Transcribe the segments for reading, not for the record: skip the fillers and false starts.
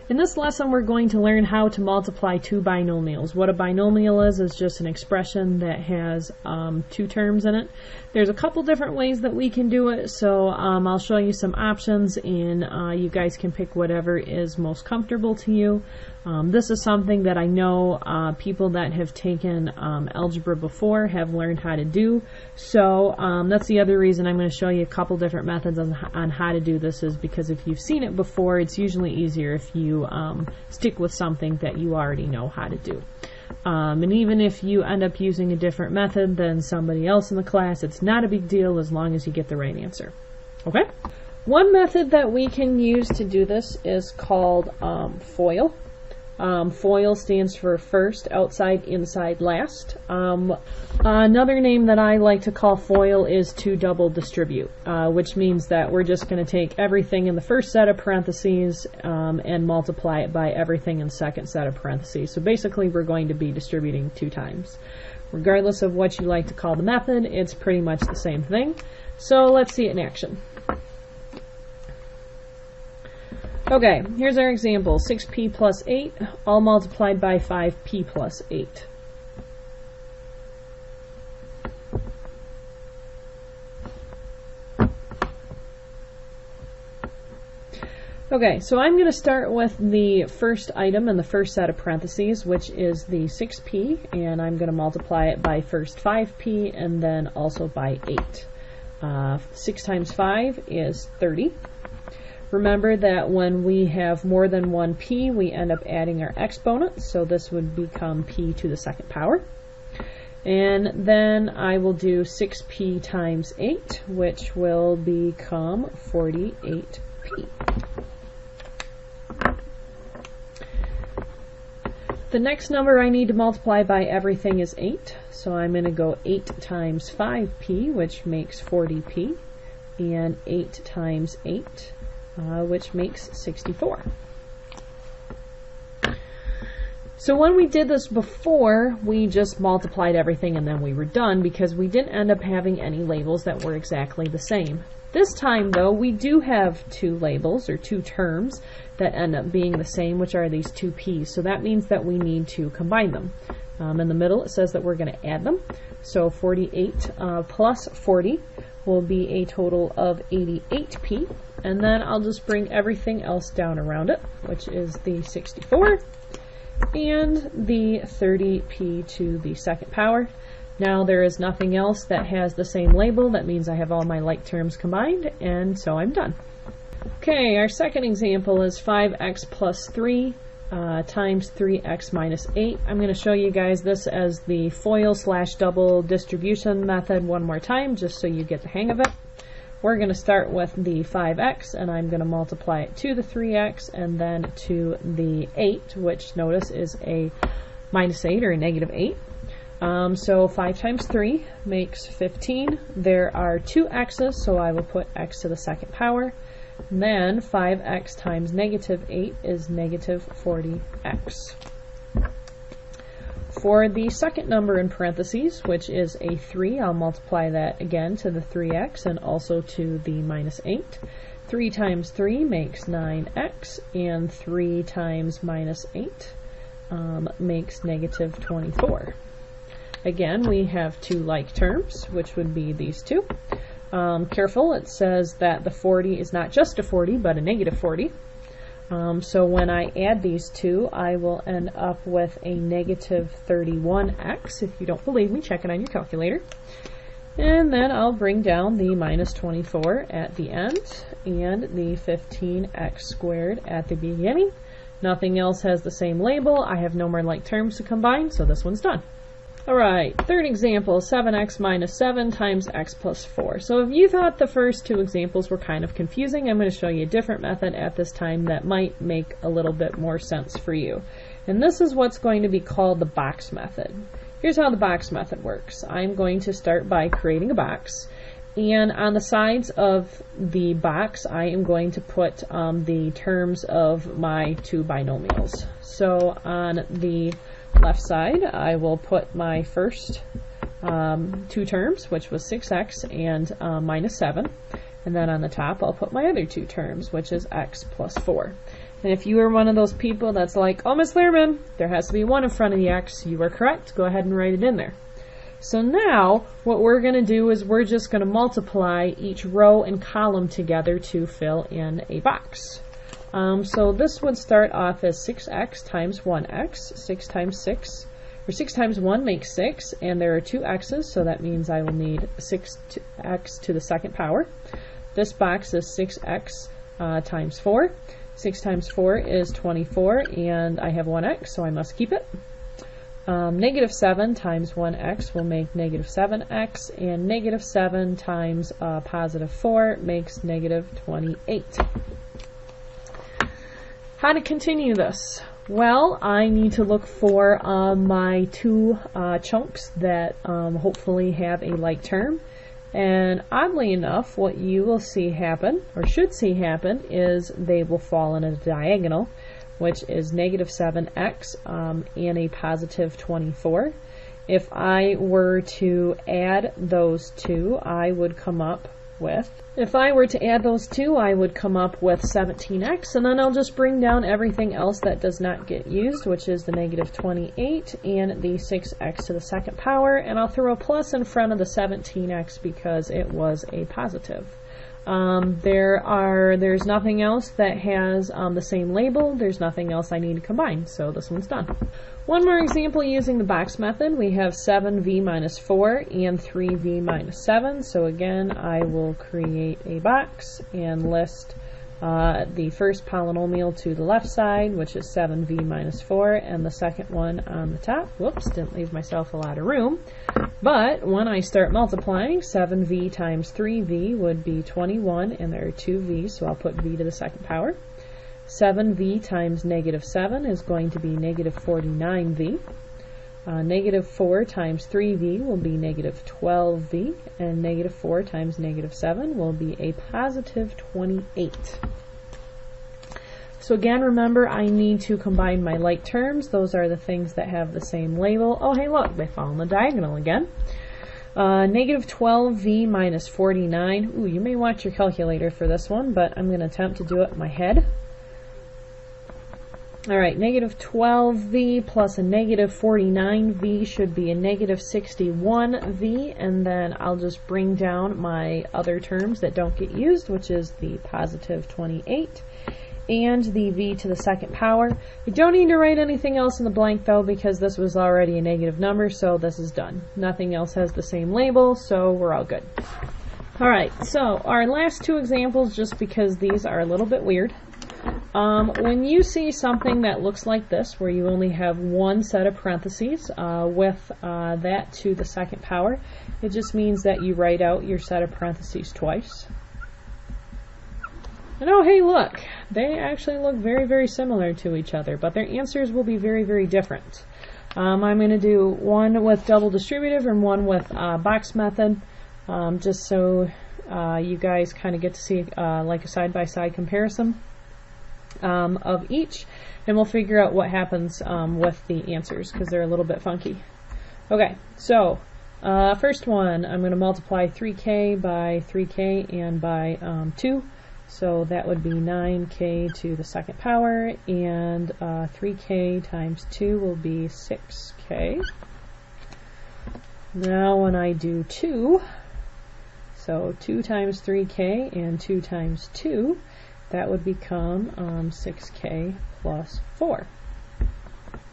In this lesson, we're going to learn how to multiply two binomials. What a binomial is just an expression that has two terms in it. There's a couple different ways that we can do it, so I'll show you some options, and you guys can pick whatever is most comfortable to you. This is something that I know people that have taken algebra before have learned how to do, so that's the other reason I'm going to show you a couple different methods on how to do this, is because if you've seen it before, it's usually easier if you stick with something that you already know how to do. And even if you end up using a different method than somebody else in the class, it's not a big deal as long as you get the right answer. Okay? One method that we can use to do this is called FOIL. FOIL stands for first, outside, inside, last. Another name that I like to call FOIL is to double distribute, which means that we're just going to take everything in the first set of parentheses and multiply it by everything in the second set of parentheses. So basically we're going to be distributing two times. Regardless of what you like to call the method, it's pretty much the same thing. So let's see it in action. Okay, here's our example, 6p plus 8, all multiplied by 5p plus 8. Okay, so I'm going to start with the first item in the first set of parentheses, which is the 6p, and I'm going to multiply it by first 5p and then also by 8. 6 times 5 is 30. Remember that when we have more than one p, we end up adding our exponent, so this would become p to the second power. And then I will do 6p times 8, which will become 48p. The next number I need to multiply by everything is 8, so I'm going to go 8 times 5p, which makes 40p, and 8 times 8, which makes 64. So when we did this before, we just multiplied everything and then we were done because we didn't end up having any labels that were exactly the same. This time though, we do have two labels or two terms that end up being the same, which are these two p's. So that means that we need to combine them. In the middle it says that we're going to add them. So 48 plus 40 will be a total of 88p. And then I'll just bring everything else down around it, which is the 64 and the 30p to the second power. Now there is nothing else that has the same label. That means I have all my like terms combined, and so I'm done. Okay, our second example is 5x plus 3 times 3x minus 8. I'm going to show you guys this as the FOIL/double distribution method one more time, just so you get the hang of it. We're going to start with the 5x, and I'm going to multiply it to the 3x and then to the 8, which notice is a minus 8 or a negative 8. So 5 times 3 makes 15. There are two x's, so I will put x to the second power. And then 5x times negative 8 is negative 40x. For the second number in parentheses, which is a 3, I'll multiply that again to the 3x and also to the minus 8. 3 times 3 makes 9x, and 3 times minus 8 makes negative 24. Again, we have two like terms, which would be these two. Careful, it says that the 40 is not just a 40, but a negative 40. So when I add these two, I will end up with a negative 31x. If you don't believe me, check it on your calculator. And then I'll bring down the minus 24 at the end and the 15x squared at the beginning. Nothing else has the same label. I have no more like terms to combine, so this one's done. Alright, third example, 7x minus 7 times x plus 4. So if you thought the first two examples were kind of confusing, I'm going to show you a different method at this time that might make a little bit more sense for you. And this is what's going to be called the box method. Here's how the box method works. I'm going to start by creating a box, and on the sides of the box I am going to put the terms of my two binomials. So on the left side, I will put my first two terms, which was 6x and minus 7. And then on the top, I'll put my other two terms, which is x plus 4. And if you are one of those people that's like, oh, Miss Lehrman, there has to be 1 in front of the x, you are correct. Go ahead and write it in there. So now what we're going to do is we're just going to multiply each row and column together to fill in a box. So this would start off as 6x times 1x. 6 times 6, or 6 times 1 makes 6, and there are 2 x's, so that means I will need 6x to the second power. This box is 6x times 4. 6 times 4 is 24, and I have 1x, so I must keep it. Negative 7 times 1x will make negative 7x, and negative 7 times positive 4 makes negative 28. How to continue this? Well, I need to look for my 2 chunks that hopefully have a like term. And oddly enough, what you will see happen, or should see happen, is they will fall in a diagonal, which is negative 7x and a positive 24. If I were to add those two, I would come up with, 17x, and then I'll just bring down everything else that does not get used, which is the negative 28 and the 6x to the second power, and I'll throw a plus in front of the 17x because it was a positive. There's nothing else that has the same label. There's nothing else I need to combine, so this one's done. One more example using the box method. We have 7v minus 4 and 3v minus 7. So again, I will create a box and list the first polynomial to the left side, which is 7v minus 4, and the second one on the top. Whoops, didn't leave myself a lot of room. But when I start multiplying, 7v times 3v would be 21, and there are 2v's, so I'll put v to the second power. 7v times negative 7 is going to be negative 49v. Negative 4 times 3v will be negative 12v, and negative 4 times negative 7 will be a positive 28. So again, remember, I need to combine my like terms. Those are the things that have the same label. Oh, hey, look, they fall in the diagonal again. Negative 12v minus 49. Ooh, you may want your calculator for this one, but I'm going to attempt to do it in my head. Alright, negative 12v plus a negative 49v should be a negative 61v, and then I'll just bring down my other terms that don't get used, which is the positive 28 and the v to the second power. I don't need to write anything else in the blank though, because this was already a negative number, so this is done. Nothing else has the same label, so we're all good. Alright, so our last 2 examples, just because these are a little bit weird. When you see something that looks like this, where you only have one set of parentheses with that to the second power, it just means that you write out your set of parentheses twice. And oh, hey, look, they actually look very, very similar to each other, but their answers will be very, very different. I'm going to do one with double distributive and one with box method, just so you guys kind of get to see like a side-by-side comparison of each, and we'll figure out what happens with the answers, because they're a little bit funky. Okay, so first one, I'm going to multiply 3k by 3k and by 2, so that would be 9k to the second power, and 3k times 2 will be 6k. Now when I do 2, so 2 times 3k and 2 times 2, that would become 6k plus 4.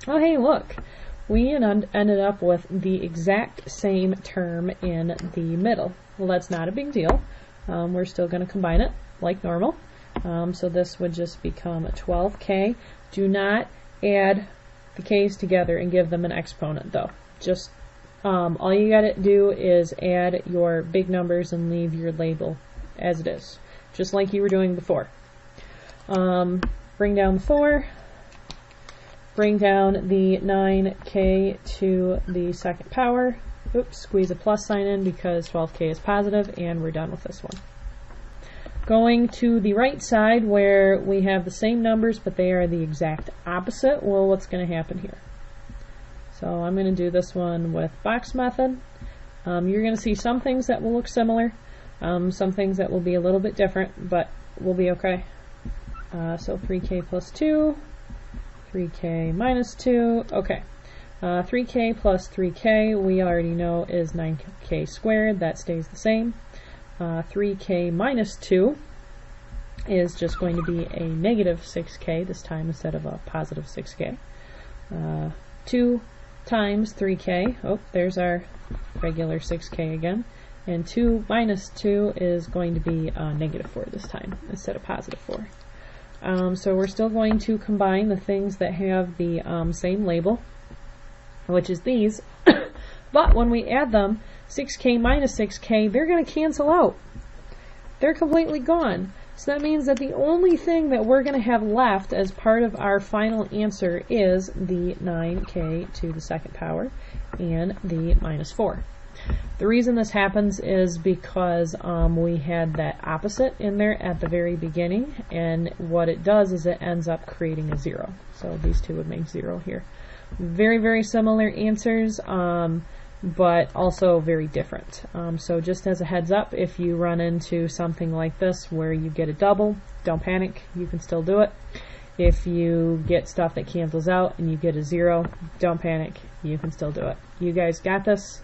Oh, hey, look. We ended up with the exact same term in the middle. Well, that's not a big deal. We're still going to combine it like normal. So this would just become a 12k. Do not add the k's together and give them an exponent, though. Just all you got to do is add your big numbers and leave your label as it is, just like you were doing before. Bring down the 4, bring down the 9k to the second power. Oops, squeeze a plus sign in because 12k is positive, and we're done with this one. Going to the right side where we have the same numbers but they are the exact opposite, well, what's going to happen here? So I'm going to do this one with box method. You're going to see some things that will look similar, some things that will be a little bit different, but we'll be okay. So 3k plus 2, 3k minus 2, okay. 3k plus 3k we already know is 9k squared, that stays the same. 3k minus 2 is just going to be a negative 6k this time instead of a positive 6k. 2 times 3k, oh, there's our regular 6k again, and 2 minus 2 is going to be negative 4 this time instead of positive 4. So we're still going to combine the things that have the same label, which is these, but when we add them, 6k minus 6k, they're going to cancel out. They're completely gone. So that means that the only thing that we're going to have left as part of our final answer is the 9k to the second power and the minus 4. The reason this happens is because we had that opposite in there at the very beginning, and what it does is it ends up creating a 0. So these two would make 0 here. Very, very similar answers, but also very different. So just as a heads up, if you run into something like this where you get a double, don't panic, you can still do it. If you get stuff that cancels out and you get a 0, don't panic, you can still do it. You guys got this.